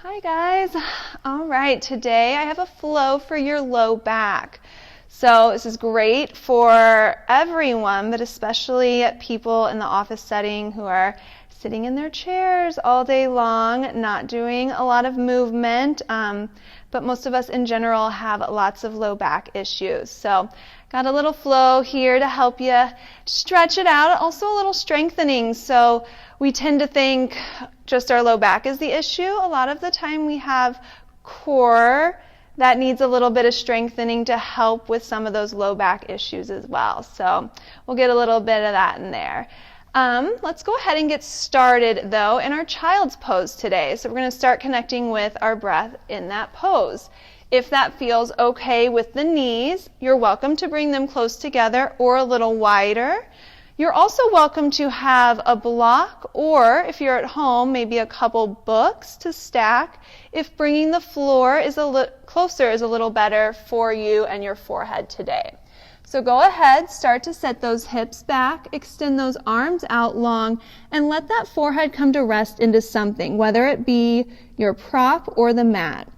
Hi guys. All right, today I have a flow for your low back. So this is great for everyone, but especially people in the office setting who are sitting in their chairs all day long, not doing a lot of movement. But most of us in general have lots of low back issues. So got a little flow here to help you stretch it out, also a little strengthening. So we tend to think just our low back is the issue. A lot of the time we have core that needs a little bit of strengthening to help with some of those low back issues as well. So we'll get a little bit of that in there. Let's go ahead and get started though in our child's pose today. So we're going to start connecting with our breath in that pose. If that feels okay with the knees, you're welcome to bring them close together or a little wider. You're also welcome to have a block, or if you're at home, maybe a couple books to stack if bringing the floor is closer is a little better for you and your forehead today. So go ahead, start to set those hips back, extend those arms out long, and let that forehead come to rest into something, whether it be your prop or the mat.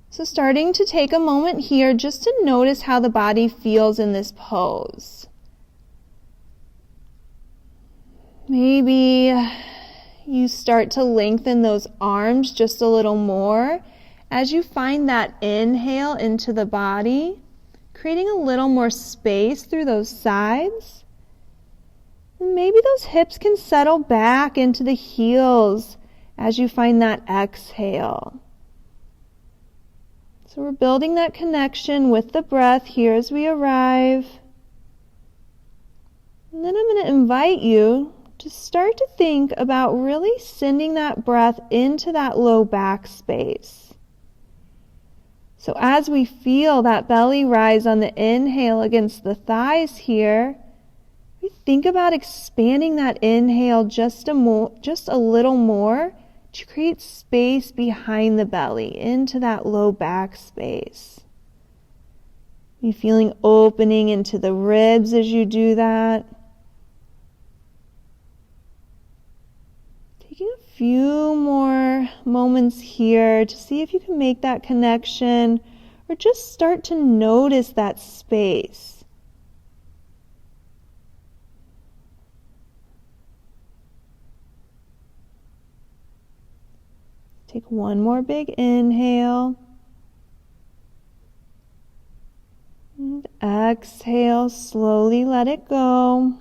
So starting to take a moment here just to notice how the body feels in this pose. Maybe you start to lengthen those arms just a little more as you find that inhale into the body, creating a little more space through those sides. And maybe those hips can settle back into the heels as you find that exhale. So we're building that connection with the breath here as we arrive. And then I'm going to invite you to start to think about really sending that breath into that low back space. So as we feel that belly rise on the inhale against the thighs here, we think about expanding that inhale just a little more to create space behind the belly into that low back space. You feeling opening into the ribs as you do that. Taking a few more moments here to see if you can make that connection or just start to notice that space. Take one more big inhale. And exhale, slowly let it go.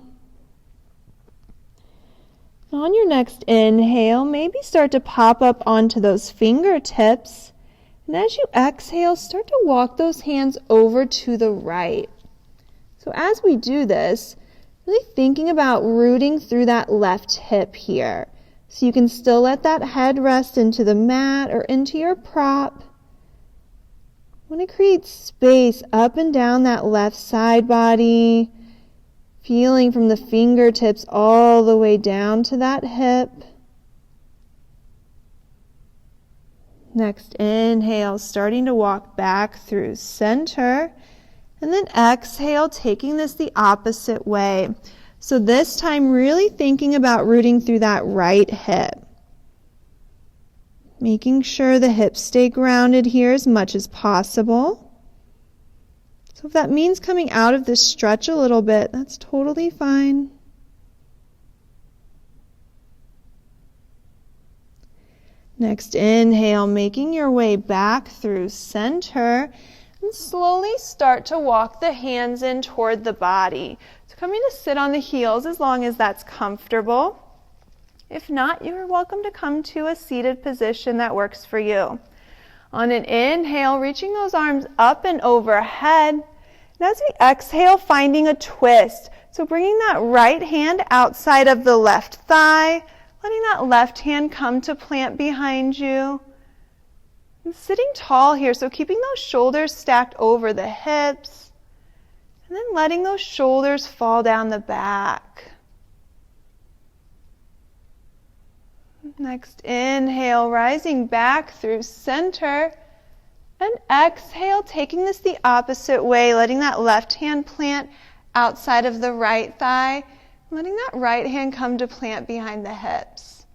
On your next inhale, maybe start to pop up onto those fingertips. And as you exhale, start to walk those hands over to the right. So as we do this, really thinking about rooting through that left hip here. So you can still let that head rest into the mat or into your prop. Want to create space up and down that left side body. Feeling from the fingertips all the way down to that hip. Next inhale, starting to walk back through center. And then exhale, taking this the opposite way. So this time really thinking about rooting through that right hip. Making sure the hips stay grounded here as much as possible. So if that means coming out of this stretch a little bit, that's totally fine. Next inhale, making your way back through center, and slowly start to walk the hands in toward the body. So coming to sit on the heels as long as that's comfortable. If not, you're welcome to come to a seated position that works for you. On an inhale, reaching those arms up and overhead. And as we exhale, finding a twist. So bringing that right hand outside of the left thigh, letting that left hand come to plant behind you. And sitting tall here, so keeping those shoulders stacked over the hips. And then letting those shoulders fall down the back. Next inhale, rising back through center. And exhale, taking this the opposite way, letting that left hand plant outside of the right thigh, letting that right hand come to plant behind the hips.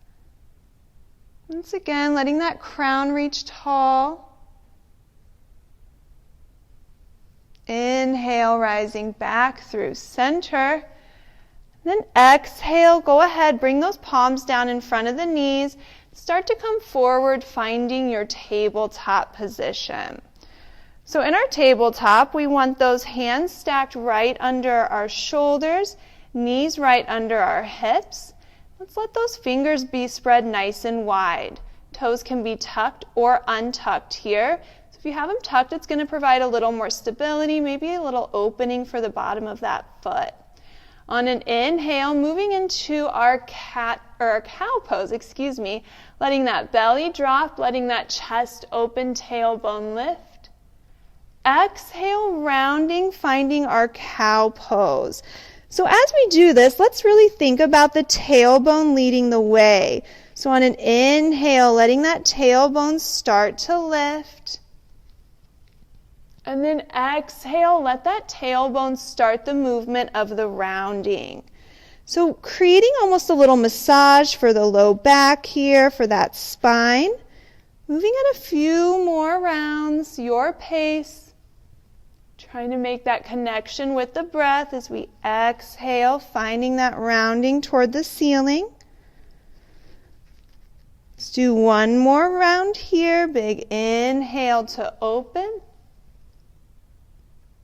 And Once again, letting that crown reach tall. Inhale, rising back through center. Then exhale, go ahead, bring those palms down in front of the knees. Start to come forward, finding your tabletop position. So in our tabletop, we want those hands stacked right under our shoulders, knees right under our hips. Let's let those fingers be spread nice and wide. Toes can be tucked or untucked here. So if you have them tucked, it's going to provide a little more stability, maybe a little opening for the bottom of that foot. On an inhale, moving into our cow pose, letting that belly drop, letting that chest open, tailbone lift. Exhale, rounding, finding our cow pose. So as we do this, let's really think about the tailbone leading the way. So on an inhale, letting that tailbone start to lift. And then exhale, let that tailbone start the movement of the rounding. So creating almost a little massage for the low back here, for that spine. Moving at a few more rounds, your pace. Trying to make that connection with the breath as we exhale, finding that rounding toward the ceiling. Let's do one more round here. Big inhale to open.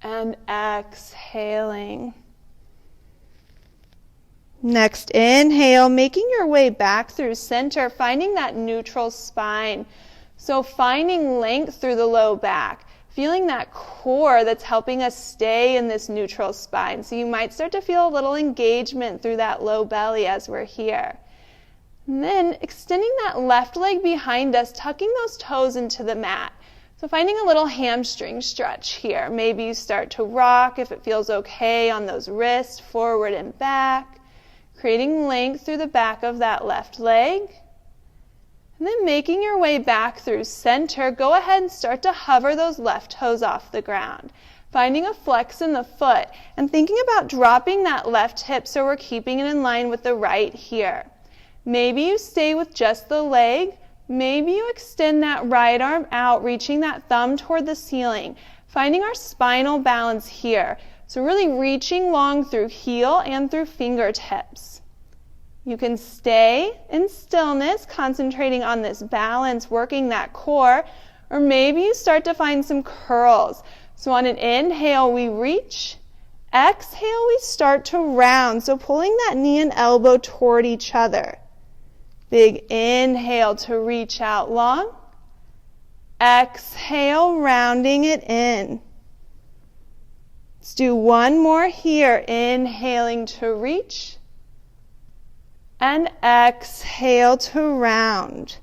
And exhaling. Next inhale, making your way back through center, finding that neutral spine. So finding length through the low back. Feeling that core that's helping us stay in this neutral spine. So you might start to feel a little engagement through that low belly as we're here. And then extending that left leg behind us, tucking those toes into the mat. So finding a little hamstring stretch here. Maybe you start to rock if it feels okay on those wrists, forward and back. Creating length through the back of that left leg. And then making your way back through center, go ahead and start to hover those left toes off the ground. Finding a flex in the foot and thinking about dropping that left hip so we're keeping it in line with the right here. Maybe you stay with just the leg. Maybe you extend that right arm out, reaching that thumb toward the ceiling. Finding our spinal balance here. So really reaching long through heel and through fingertips. You can stay in stillness, concentrating on this balance, working that core, or maybe you start to find some curls. So on an inhale, we reach. Exhale, we start to round. So pulling that knee and elbow toward each other. Big inhale to reach out long. Exhale, rounding it in. Let's do one more here. Inhaling to reach. And exhale to round.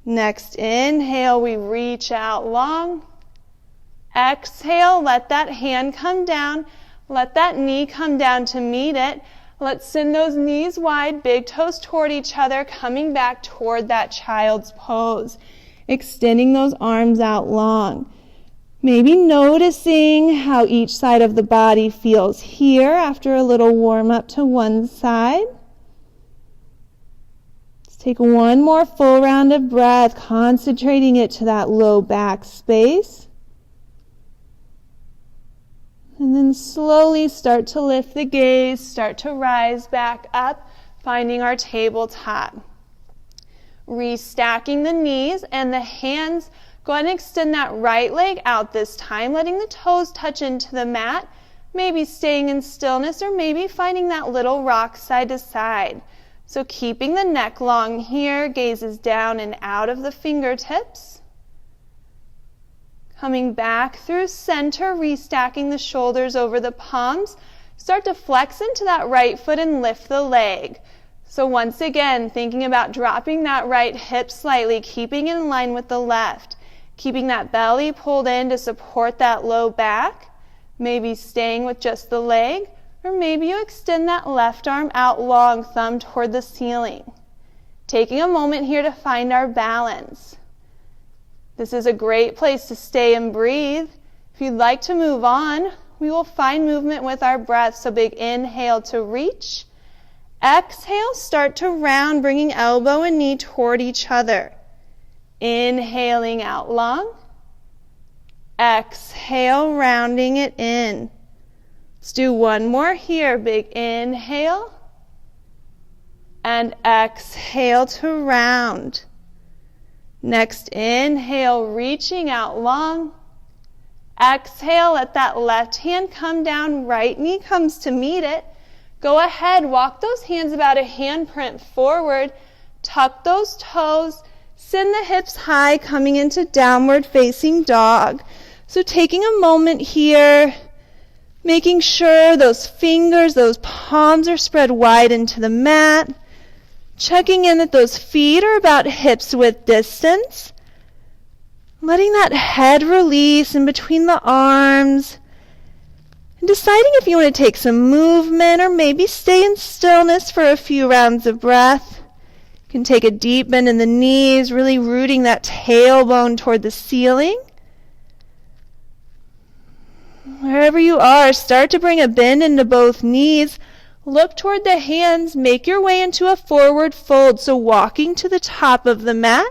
Next inhale, we reach out long. Exhale, let that hand come down. Let that knee come down to meet it. Let's send those knees wide, big toes toward each other, coming back toward that child's pose. Extending those arms out long. Maybe noticing how each side of the body feels here after a little warm up to one side. Let's take one more full round of breath, concentrating it to that low back space. And then slowly start to lift the gaze, start to rise back up, finding our tabletop. Restacking the knees and the hands. Go ahead and extend that right leg out this time, letting the toes touch into the mat, maybe staying in stillness or maybe finding that little rock side to side. So keeping the neck long here, gazes down and out of the fingertips. Coming back through center, restacking the shoulders over the palms. Start to flex into that right foot and lift the leg. So once again, thinking about dropping that right hip slightly, keeping it in line with the left. Keeping that belly pulled in to support that low back. Maybe staying with just the leg. Or maybe you extend that left arm out long, thumb toward the ceiling. Taking a moment here to find our balance. This is a great place to stay and breathe. If you'd like to move on, we will find movement with our breath. So big inhale to reach. Exhale, start to round, bringing elbow and knee toward each other. Inhaling out long. Exhale, rounding it in. Let's do one more here. Big inhale. And exhale to round. Next inhale, reaching out long. Exhale, let that left hand come down, right knee comes to meet it. Go ahead, walk those hands about a handprint forward. Tuck those toes, send the hips high, coming into downward facing dog. So taking a moment here, making sure those fingers, those palms are spread wide into the mat. Checking in that those feet are about hips width distance. Letting that head release in between the arms. And deciding if you want to take some movement or maybe stay in stillness for a few rounds of breath. You can take a deep bend in the knees, really rooting that tailbone toward the ceiling. Wherever you are, start to bring a bend into both knees. Look toward the hands. Make your way into a forward fold. So walking to the top of the mat.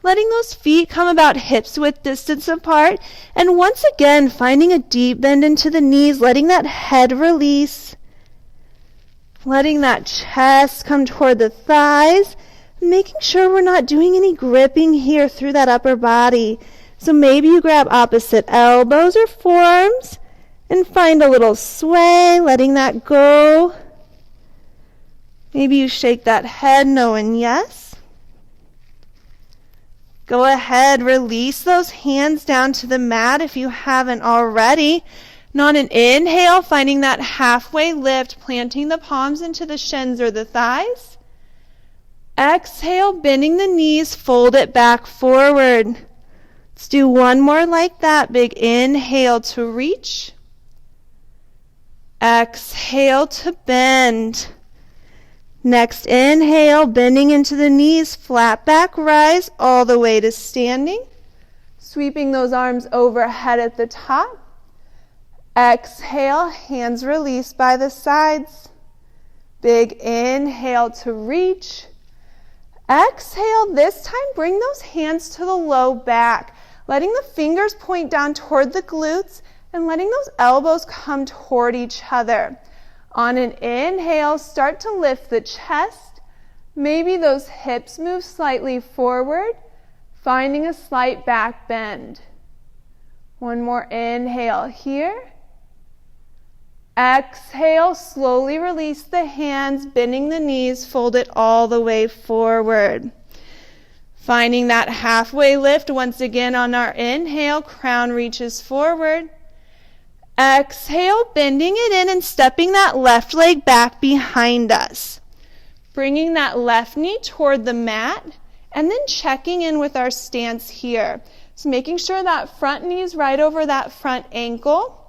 Letting those feet come about hips width distance apart. And once again, finding a deep bend into the knees, letting that head release. Letting that chest come toward the thighs. Making sure we're not doing any gripping here through that upper body. So maybe you grab opposite elbows or forearms and find a little sway, letting that go. Maybe you shake that head, knowing yes. Go ahead, release those hands down to the mat if you haven't already. And on an inhale, finding that halfway lift, planting the palms into the shins or the thighs. Exhale, bending the knees, fold it back forward. Let's do one more like that. Big inhale to reach. Exhale to bend. Next inhale, bending into the knees, flat back rise all the way to standing. Sweeping those arms overhead at the top. Exhale, hands release by the sides. Big inhale to reach. Exhale, this time bring those hands to the low back, letting the fingers point down toward the glutes and letting those elbows come toward each other. On an inhale, start to lift the chest. Maybe those hips move slightly forward, finding a slight back bend. One more inhale here. Exhale, slowly release the hands, bending the knees, fold it all the way forward. Finding that halfway lift once again on our inhale, crown reaches forward. Exhale, bending it in and stepping that left leg back behind us. Bringing that left knee toward the mat and then checking in with our stance here. So making sure that front knee is right over that front ankle.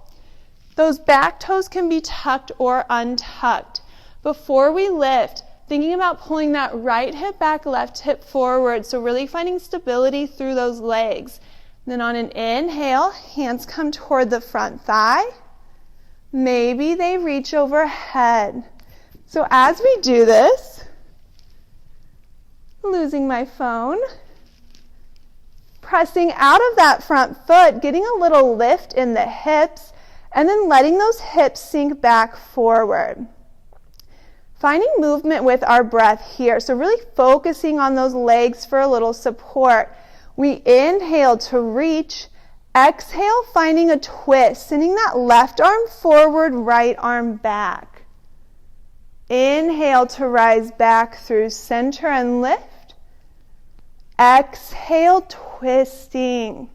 Those back toes can be tucked or untucked. Before we lift, thinking about pulling that right hip back, left hip forward. So really finding stability through those legs. Then on an inhale, hands come toward the front thigh. Maybe they reach overhead. So as we do this, losing my phone, pressing out of that front foot, getting a little lift in the hips, and then letting those hips sink back forward. Finding movement with our breath here. So really focusing on those legs for a little support. We inhale to reach. Exhale, finding a twist, sending that left arm forward, right arm back. Inhale to rise back through center and lift. Exhale, twisting.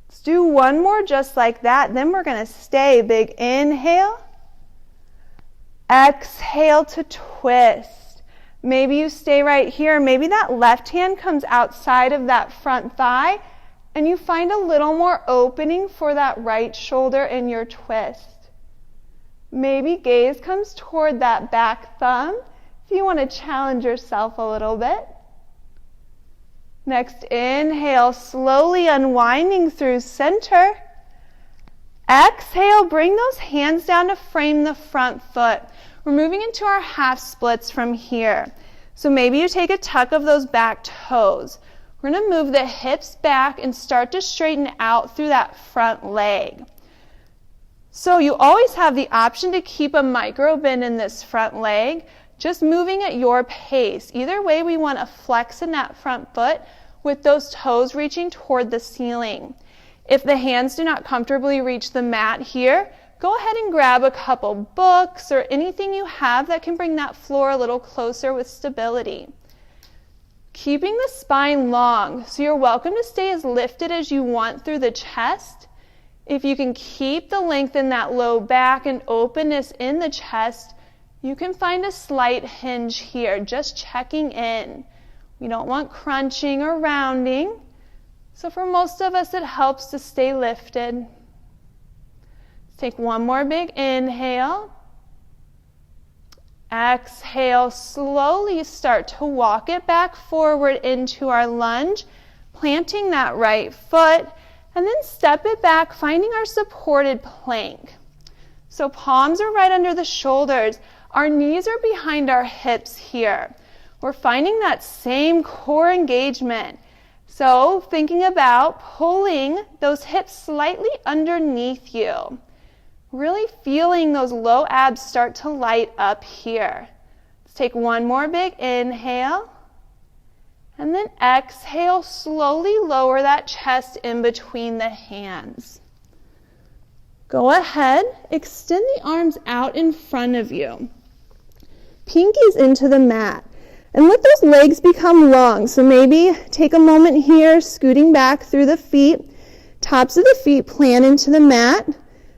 Let's do one more just like that. Then we're going to stay. Big inhale. Exhale to twist. Maybe you stay right here. Maybe that left hand comes outside of that front thigh and you find a little more opening for that right shoulder in your twist. Maybe gaze comes toward that back thumb if you want to challenge yourself a little bit. Next, inhale, slowly unwinding through center. Exhale, bring those hands down to frame the front foot. we're moving into our half splits from here. So maybe you take a tuck of those back toes. We're going to move the hips back and start to straighten out through that front leg. So you always have the option to keep a micro bend in this front leg, just moving at your pace. Either way, we want to flex in that front foot with those toes reaching toward the ceiling. If the hands do not comfortably reach the mat here, go ahead and grab a couple books or anything you have that can bring that floor a little closer with stability. Keeping the spine long, so you're welcome to stay as lifted as you want through the chest. If you can keep the length in that low back and openness in the chest, you can find a slight hinge here, just checking in. We don't want crunching or rounding, so for most of us it helps to stay lifted. Take one more big inhale. Exhale, slowly start to walk it back forward into our lunge, planting that right foot, and then step it back, finding our supported plank. So palms are right under the shoulders. Our knees are behind our hips here. We're finding that same core engagement. So thinking about pulling those hips slightly underneath you. Really feeling those low abs start to light up here. Let's take one more big inhale. And then exhale, slowly lower that chest in between the hands. Go ahead, extend the arms out in front of you. Pinkies into the mat. And let those legs become long. So maybe take a moment here, scooting back through the feet. Tops of the feet plant into the mat.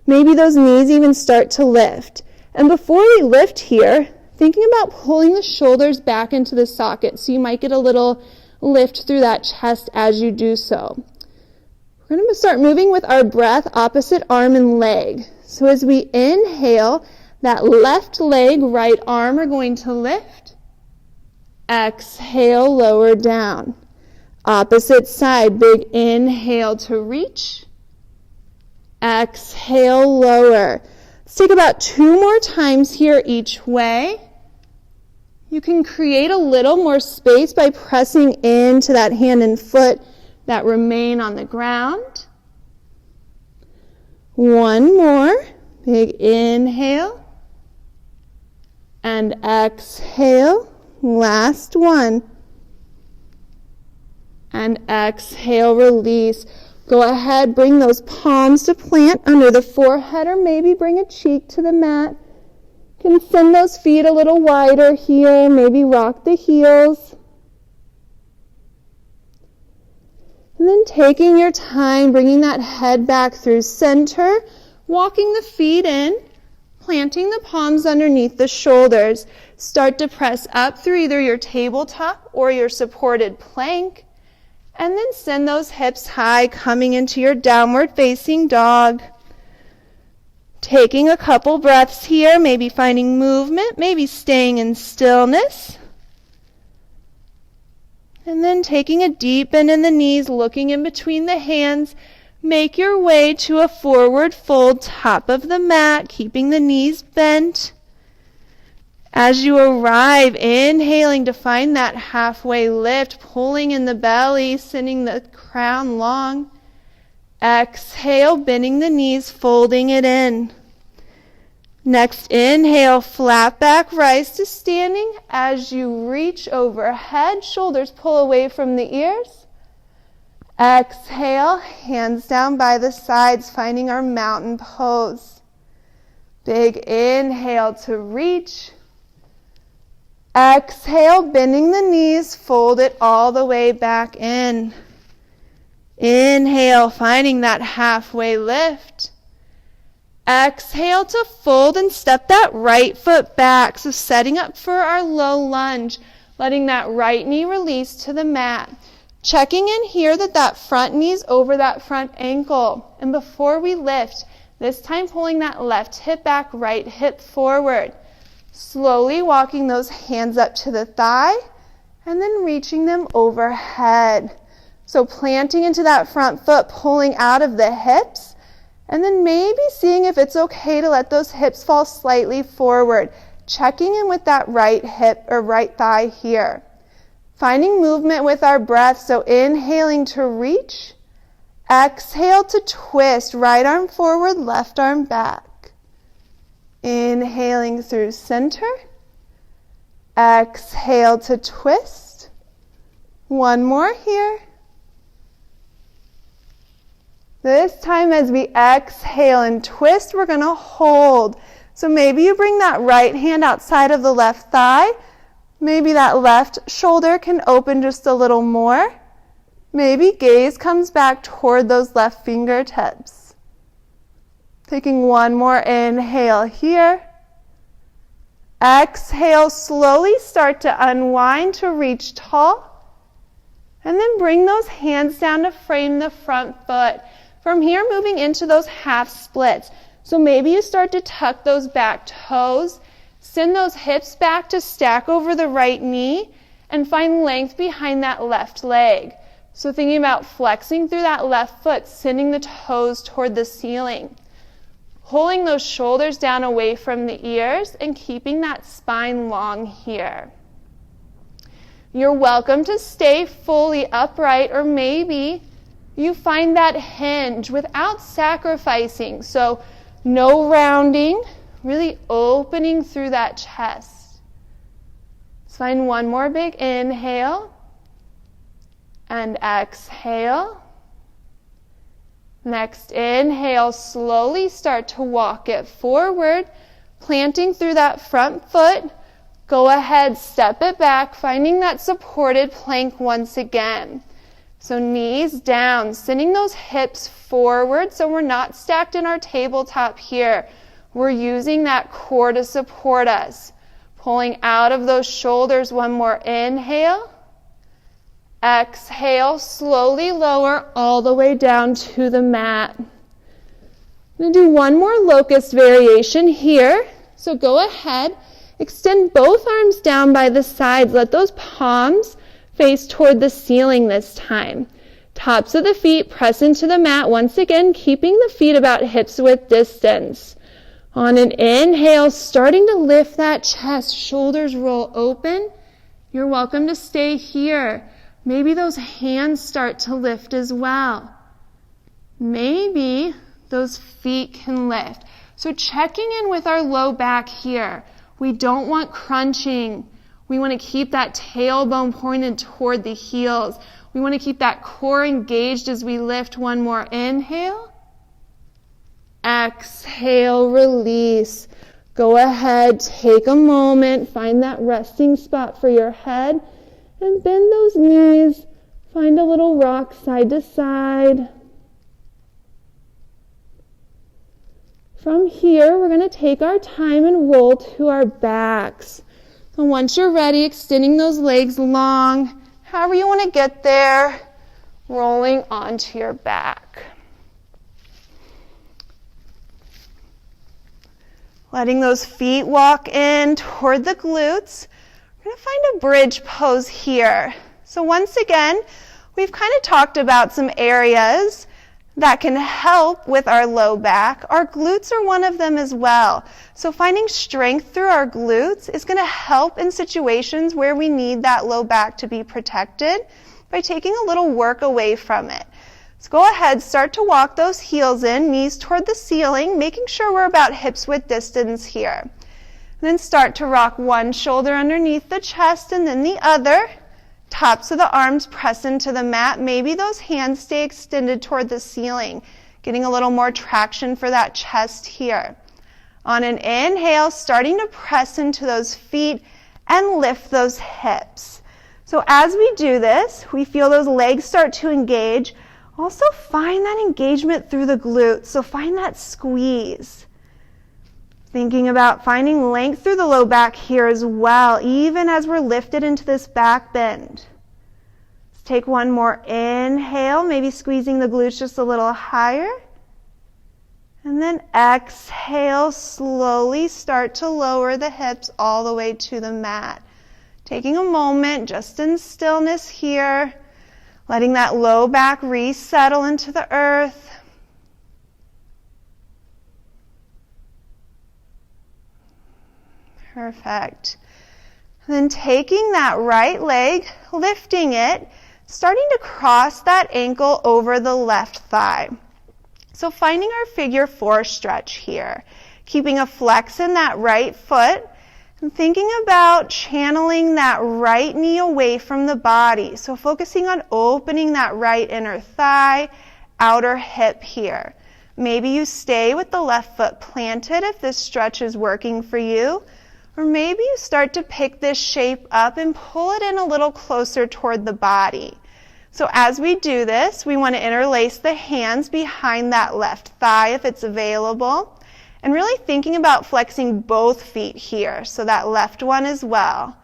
Maybe those knees even start to lift. And before we lift here, thinking about pulling the shoulders back into the socket. So you might get a little lift through that chest as you do so. We're going to start moving with our breath, opposite arm and leg. So as we inhale, that left leg, right arm are going to lift. Exhale, lower down. Opposite side, big inhale to reach. Exhale, lower. Let's take about 2 more times here each way. You can create a little more space by pressing into that hand and foot that remain on the ground. 1 more. Big inhale. And exhale. Last one. And exhale, release. Go ahead, bring those palms to plant under the forehead or maybe bring a cheek to the mat. You can send those feet a little wider here, maybe rock the heels. And then taking your time, bringing that head back through center, walking the feet in, planting the palms underneath the shoulders. Start to press up through either your tabletop or your supported plank. And then send those hips high, coming into your downward facing dog. Taking a couple breaths here, maybe finding movement, maybe staying in stillness. And then taking a deep bend in the knees, looking in between the hands. Make your way to a forward fold, top of the mat, keeping the knees bent. As you arrive, inhaling to find that halfway lift, pulling in the belly, sending the crown long. Exhale, bending the knees, folding it in. Next inhale, flat back, rise to standing. As you reach overhead, shoulders pull away from the ears. Exhale, hands down by the sides, finding our mountain pose. Big inhale to reach. Exhale, bending the knees, fold it all the way back in. Inhale, finding that halfway lift. Exhale to fold and step that right foot back. So setting up for our low lunge, letting that right knee release to the mat. Checking in here that front knee's over that front ankle. And before we lift, this time pulling that left hip back, right hip forward. Slowly walking those hands up to the thigh and then reaching them overhead. So planting into that front foot, pulling out of the hips, and then maybe seeing if it's okay to let those hips fall slightly forward. checking in with that right hip or right thigh here. Finding movement with our breath, so inhaling to reach, exhale to twist, right arm forward, left arm back. Inhaling through center, exhale to twist. One more here. This time as we exhale and twist, we're going to hold. So maybe you bring that right hand outside of the left thigh. Maybe that left shoulder can open just a little more. Maybe gaze comes back toward those left fingertips. Taking one more inhale here. Exhale, slowly start to unwind to reach tall. And then bring those hands down to frame the front foot. From here, moving into those half splits. So maybe you start to tuck those back toes, send those hips back to stack over the right knee, and find length behind that left leg. So thinking about flexing through that left foot, sending the toes toward the ceiling. Pulling those shoulders down away from the ears and keeping that spine long here. You're welcome to stay fully upright, or maybe you find that hinge without sacrificing. So no rounding, really opening through that chest. Let's find one more big inhale and exhale. Next inhale, slowly start to walk it forward, planting through that front foot. Go ahead, step it back, finding that supported plank once again. So knees down, sending those hips forward so we're not stacked in our tabletop here. We're using that core to support us. Pulling out of those shoulders, one more inhale. Exhale, slowly lower all the way down to the mat. I'm going to do one more locust variation here. So go ahead, extend both arms down by the sides. Let those palms face toward the ceiling this time. Tops of the feet press into the mat. Once again, keeping the feet about hips width distance. On an inhale, starting to lift that chest, shoulders roll open. You're welcome to stay here. Maybe those hands start to lift as well. Maybe those feet can lift. So checking in with our low back here. We don't want crunching. We want to keep that tailbone pointed toward the heels. We want to keep that core engaged as we lift. One more inhale. Exhale, release. Go ahead, take a moment, find that resting spot for your head, and bend those knees. Find a little rock side to side. From here, we're going to take our time and roll to our backs. And once you're ready, extending those legs long, however you want to get there, rolling onto your back. Letting those feet walk in toward the glutes. We're going to find a bridge pose here. So once again, we've kind of talked about some areas that can help with our low back. Our glutes are one of them as well. So finding strength through our glutes is going to help in situations where we need that low back to be protected by taking a little work away from it. So go ahead, start to walk those heels in, knees toward the ceiling, making sure we're about hips width distance here. And then start to rock one shoulder underneath the chest and then the other. Tops of the arms press into the mat. Maybe those hands stay extended toward the ceiling, getting a little more traction for that chest here. On an inhale, starting to press into those feet and lift those hips. So as we do this, we feel those legs start to engage. Also find that engagement through the glutes, so find that squeeze. Thinking about finding length through the low back here as well, even as we're lifted into this back bend. Let's take one more inhale, maybe squeezing the glutes just a little higher. And then exhale, slowly start to lower the hips all the way to the mat. Taking a moment just in stillness here, letting that low back resettle into the earth. Perfect. And then taking that right leg, lifting it, starting to cross that ankle over the left thigh. So finding our figure 4 stretch here. Keeping a flex in that right foot and thinking about channeling that right knee away from the body. So focusing on opening that right inner thigh, outer hip here. Maybe you stay with the left foot planted if this stretch is working for you. Or maybe you start to pick this shape up and pull it in a little closer toward the body. So as we do this, we want to interlace the hands behind that left thigh if it's available. And really thinking about flexing both feet here, so that left one as well.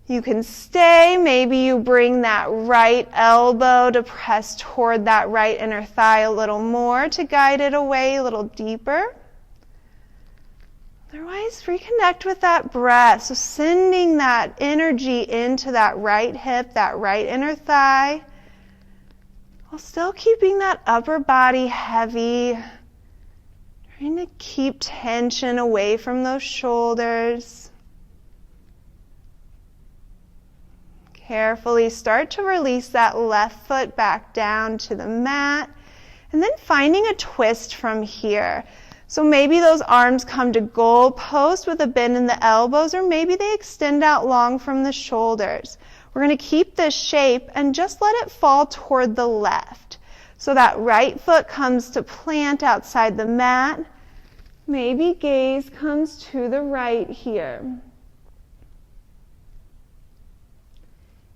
You can stay, maybe you bring that right elbow to press toward that right inner thigh a little more to guide it away a little deeper. Otherwise, reconnect with that breath. So sending that energy into that right hip, that right inner thigh, while still keeping that upper body heavy. Trying to keep tension away from those shoulders. Carefully start to release that left foot back down to the mat. And then finding a twist from here. So maybe those arms come to goal post with a bend in the elbows, or maybe they extend out long from the shoulders. We're going to keep this shape and just let it fall toward the left. So that right foot comes to plant outside the mat. Maybe gaze comes to the right here.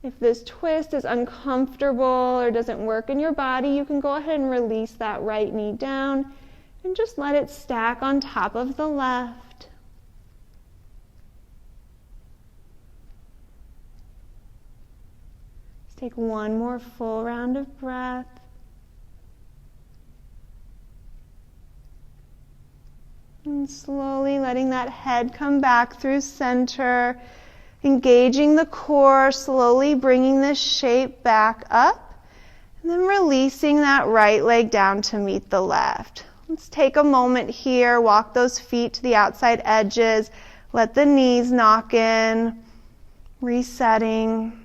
If this twist is uncomfortable or doesn't work in your body, you can go ahead and release that right knee down and just let it stack on top of the left. Let's take one more full round of breath. And slowly letting that head come back through center, engaging the core, slowly bringing this shape back up, and then releasing that right leg down to meet the left. Let's take a moment here, walk those feet to the outside edges, let the knees knock in, resetting.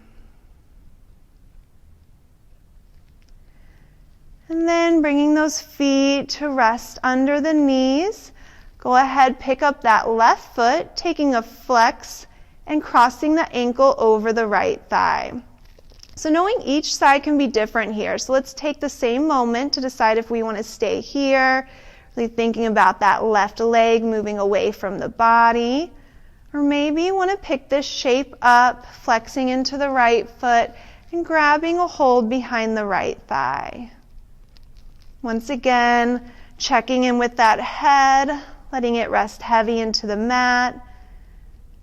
And then bringing those feet to rest under the knees. Go ahead, pick up that left foot, taking a flex and crossing the ankle over the right thigh. So knowing each side can be different here. So let's take the same moment to decide if we want to stay here, really thinking about that left leg moving away from the body. Or maybe you want to pick this shape up, flexing into the right foot and grabbing a hold behind the right thigh. Once again, checking in with that head, letting it rest heavy into the mat,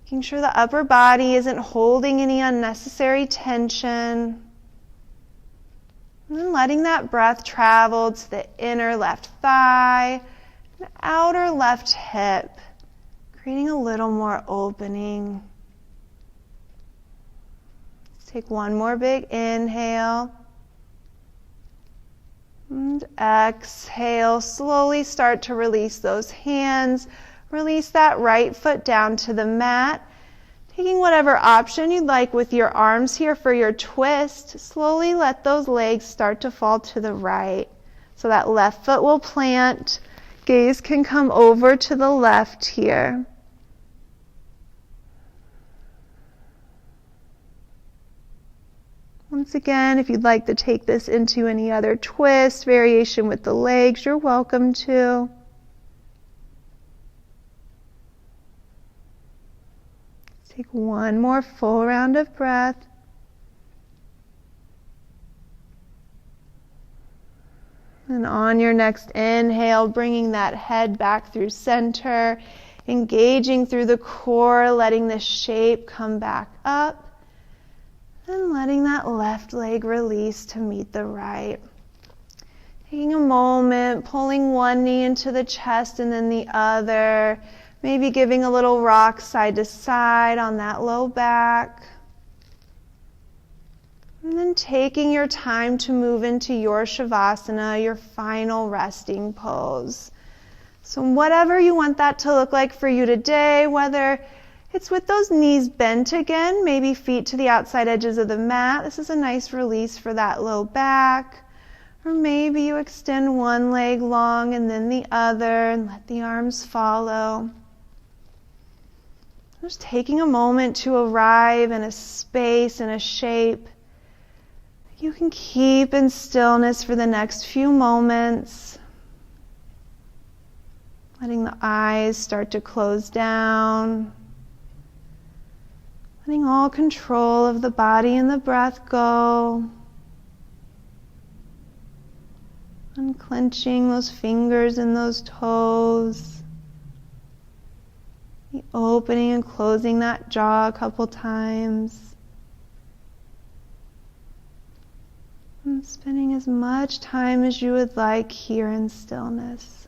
making sure the upper body isn't holding any unnecessary tension, and then letting that breath travel to the inner left thigh, the outer left hip, creating a little more opening. Let's take one more big inhale. And exhale, slowly start to release those hands. Release that right foot down to the mat. Taking whatever option you'd like with your arms here for your twist. Slowly let those legs start to fall to the right. So that left foot will plant. Gaze can come over to the left here. Once again, if you'd like to take this into any other twist, variation with the legs, you're welcome to. Let's take one more full round of breath. And on your next inhale, bringing that head back through center, engaging through the core, letting the shape come back up. And letting that left leg release to meet the right. Taking a moment, pulling one knee into the chest and then the other. Maybe giving a little rock side to side on that low back. And then taking your time to move into your Shavasana, your final resting pose. So whatever you want that to look like for you today, whether It's with those knees bent again, maybe feet to the outside edges of the mat. This is a nice release for that low back. Or maybe you extend one leg long and then the other and let the arms follow. Just taking a moment to arrive in a space and a shape you can keep in stillness for the next few moments. Letting the eyes start to close down. Letting all control of the body and the breath go. Unclenching those fingers and those toes. Opening and closing that jaw a couple times. And spending as much time as you would like here in stillness.